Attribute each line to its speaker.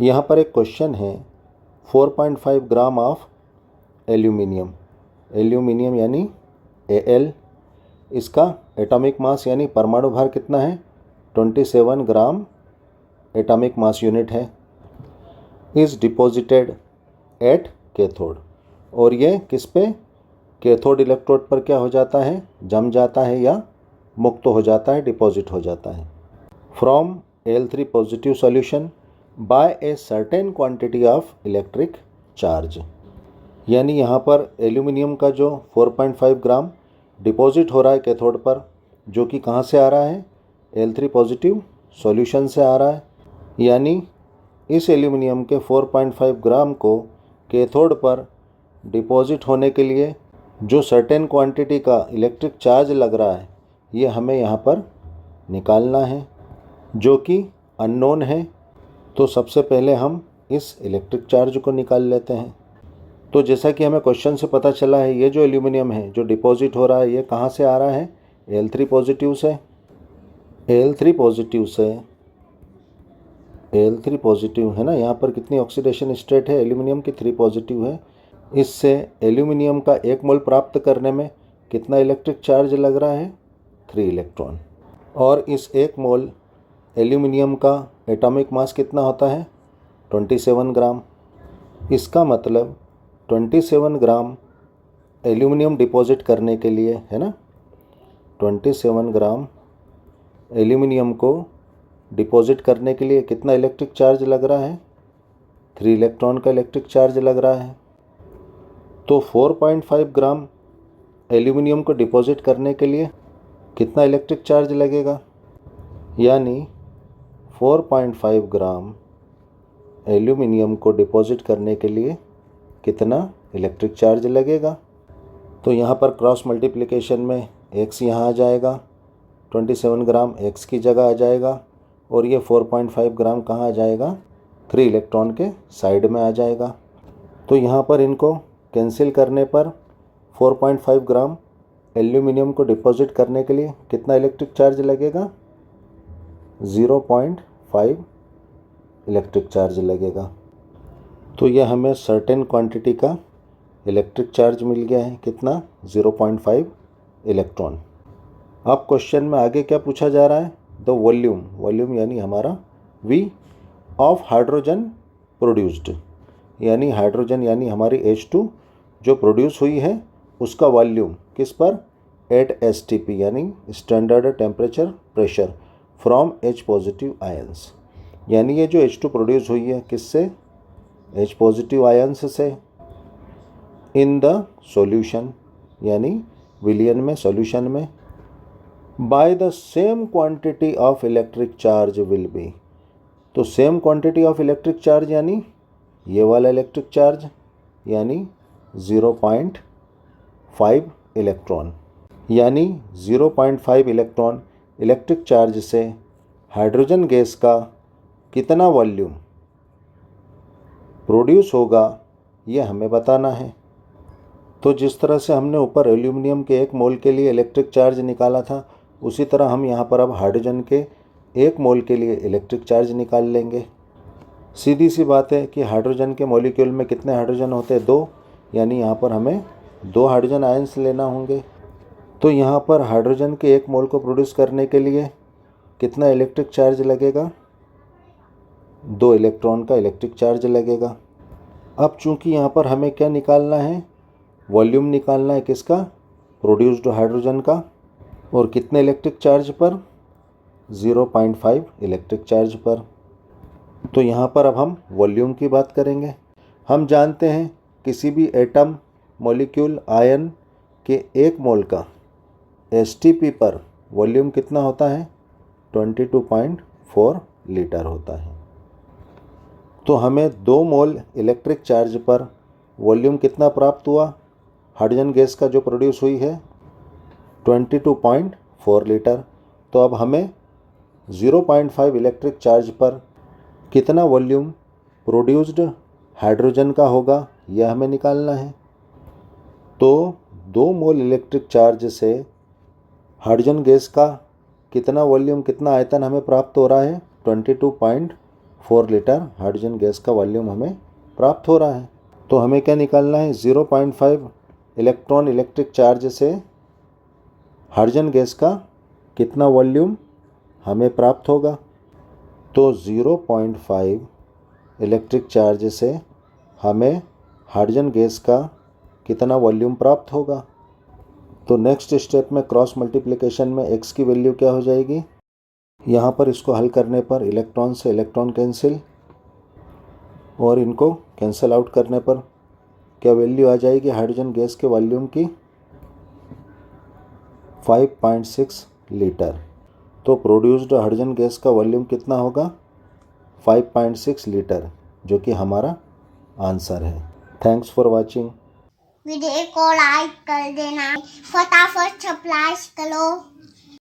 Speaker 1: यहाँ पर एक क्वेश्चन है 4.5 ग्राम ऑफ एल्यूमिनियम यानी Al, इसका एटॉमिक मास यानी परमाणु भार कितना है 27 ग्राम एटॉमिक मास यूनिट है, इज़ डिपॉजिटेड एट कैथोड। और ये किस पे कैथोड इलेक्ट्रोड पर क्या हो जाता है, जम जाता है या मुक्त हो जाता है, डिपॉजिट हो जाता है। From Al3 positive solution bye a certain quantity of electric charge. यानी यहाँ पर एल्यूमिनियम का जो 4.5 ग्राम डिपॉजिट हो रहा है कैथोड पर, जो कि कहाँ से आ रहा है, Al3 पॉजिटिव सॉल्यूशन से आ रहा है। यानी इस एल्यूमिनियम के 4.5 ग्राम को कैथोड पर डिपॉजिट होने के लिए जो सर्टेन क्वांटिटी का इलेक्ट्रिक चार्ज लग रहा है, ये हमें यहाँ पर निकालना है, जो कि अननोन है। तो सबसे पहले हम इस इलेक्ट्रिक चार्ज को निकाल लेते हैं। तो जैसा कि हमें क्वेश्चन से पता चला है, ये जो एल्यूमिनियम है जो डिपॉजिट हो रहा है, ये कहाँ से आ रहा है, Al3 पॉजिटिव से। Al3 पॉजिटिव है ना, यहाँ पर कितनी ऑक्सीडेशन स्टेट है एल्यूमिनियम की, 3 पॉजिटिव है। इससे एल्यूमिनियम का 1 मोल प्राप्त करने में कितना इलेक्ट्रिक चार्ज लग रहा है, 3 इलेक्ट्रॉन। और इस 1 मोल एल्यूमिनियम का एटॉमिक मास कितना होता है, 27 ग्राम। इसका मतलब 27 ग्राम एल्यूमिनियम डिपॉजिट करने के लिए, है ना, 27 ग्राम एल्यूमिनियम को डिपॉजिट करने के लिए कितना इलेक्ट्रिक चार्ज लग रहा है, 3 इलेक्ट्रॉन का इलेक्ट्रिक चार्ज लग रहा है। तो 4.5 ग्राम एल्यूमिनियम को डिपॉजिट करने के लिए कितना इलेक्ट्रिक चार्ज लगेगा, यानी 4.5 ग्राम एल्यूमिनियम को डिपॉजिट करने के लिए कितना इलेक्ट्रिक चार्ज लगेगा। तो यहाँ पर क्रॉस मल्टीप्लिकेशन में x यहाँ आ जाएगा, 27 ग्राम x की जगह आ जाएगा, और ये 4.5 ग्राम कहाँ आ जाएगा, 3 इलेक्ट्रॉन के साइड में आ जाएगा। तो यहाँ पर इनको कैंसिल करने पर 4.5 ग्राम एल्यूमिनियम को डिपॉजिट करने के लिए कितना इलेक्ट्रिक चार्ज लगेगा, 0.5 इलेक्ट्रिक चार्ज लगेगा। तो यह हमें सर्टेन क्वांटिटी का इलेक्ट्रिक चार्ज मिल गया है, कितना, 0.5 इलेक्ट्रॉन। अब क्वेश्चन में आगे क्या पूछा जा रहा है, द वॉल्यूम यानी हमारा V ऑफ हाइड्रोजन प्रोड्यूस्ड, यानी हाइड्रोजन यानी हमारी H2 जो प्रोड्यूस हुई है उसका वॉल्यूम किस पर, एट STP यानी standard temperature pressure from H positive ions. यानी ये जो H2 प्रोड्यूस हुई है किससे, H पॉजिटिव आयंस से, इन द सॉल्यूशन यानी विलियन में, सॉल्यूशन में, by the same quantity of electric charge will be. तो same quantity of electric charge यानी ये वाला इलेक्ट्रिक चार्ज, यानी 0.5 इलेक्ट्रॉन। यानी 0.5 इलेक्ट्रॉन इलेक्ट्रिक चार्ज से हाइड्रोजन गैस का कितना वॉल्यूम प्रोड्यूस होगा, ये हमें बताना है। तो जिस तरह से हमने ऊपर एल्यूमिनियम के 1 मोल के लिए इलेक्ट्रिक चार्ज निकाला था, उसी तरह हम यहाँ पर अब हाइड्रोजन के 1 मोल के लिए इलेक्ट्रिक चार्ज निकाल लेंगे। सीधी सी बात है कि हाइड्रोजन के मॉलिक्यूल में कितने हाइड्रोजन होते हैं, 2, यानी यहाँ पर हमें 2 हाइड्रोजन आयंस लेना होंगे। तो यहाँ पर हाइड्रोजन के 1 मोल को प्रोड्यूस करने के लिए कितना इलेक्ट्रिक चार्ज लगेगा, 2 इलेक्ट्रॉन का इलेक्ट्रिक चार्ज लगेगा। अब चूंकि यहाँ पर हमें क्या निकालना है, वॉल्यूम निकालना है किसका, प्रोड्यूस्ड हाइड्रोजन का, और कितने इलेक्ट्रिक चार्ज पर, 0.5 इलेक्ट्रिक चार्ज पर। तो यहाँ पर अब हम वॉल्यूम की बात करेंगे। हम जानते हैं किसी भी एटम, मॉलिक्यूल, आयन के 1 मोल का STP पर वॉल्यूम कितना होता है, 22.4 लीटर होता है। तो हमें 2 मोल इलेक्ट्रिक चार्ज पर वॉल्यूम कितना प्राप्त हुआ, हाइड्रोजन गैस का जो प्रोड्यूस हुई है 22.4 लीटर। तो अब हमें 0.5 इलेक्ट्रिक चार्ज पर कितना वॉल्यूम प्रोड्यूस्ड हाइड्रोजन का होगा, यह हमें निकालना है। तो 2 मोल इलेक्ट्रिक चार्ज से हाइड्रोजन गैस का कितना वॉल्यूम, कितना आयतन हमें प्राप्त हो रहा है, 4 लीटर हाइड्रोजन गैस का वॉल्यूम हमें प्राप्त हो रहा है। तो हमें क्या निकालना है, 0.5 इलेक्ट्रॉन इलेक्ट्रिक चार्ज से हाइड्रोजन गैस का कितना वॉल्यूम हमें प्राप्त होगा। तो 0.5 इलेक्ट्रिक चार्ज से हमें हाइड्रोजन गैस का कितना वॉल्यूम प्राप्त होगा। तो नेक्स्ट स्टेप में क्रॉस मल्टीप्लिकेशन में x की वैल्यू क्या हो जाएगी, यहाँ पर इसको हल करने पर इलेक्ट्रॉन से इलेक्ट्रॉन कैंसिल और इनको कैंसिल आउट करने पर क्या वैल्यू आ जाएगी हाइड्रोजन गैस के वॉल्यूम की, 5.6 लीटर। तो प्रोड्यूस्ड हाइड्रोजन गैस का वॉल्यूम कितना होगा, 5.6 लीटर, जो कि हमारा आंसर है। Thanks for watching.
Speaker 2: वीडियो को लाइक कर देना, फटाफट सब्सक्राइब करो।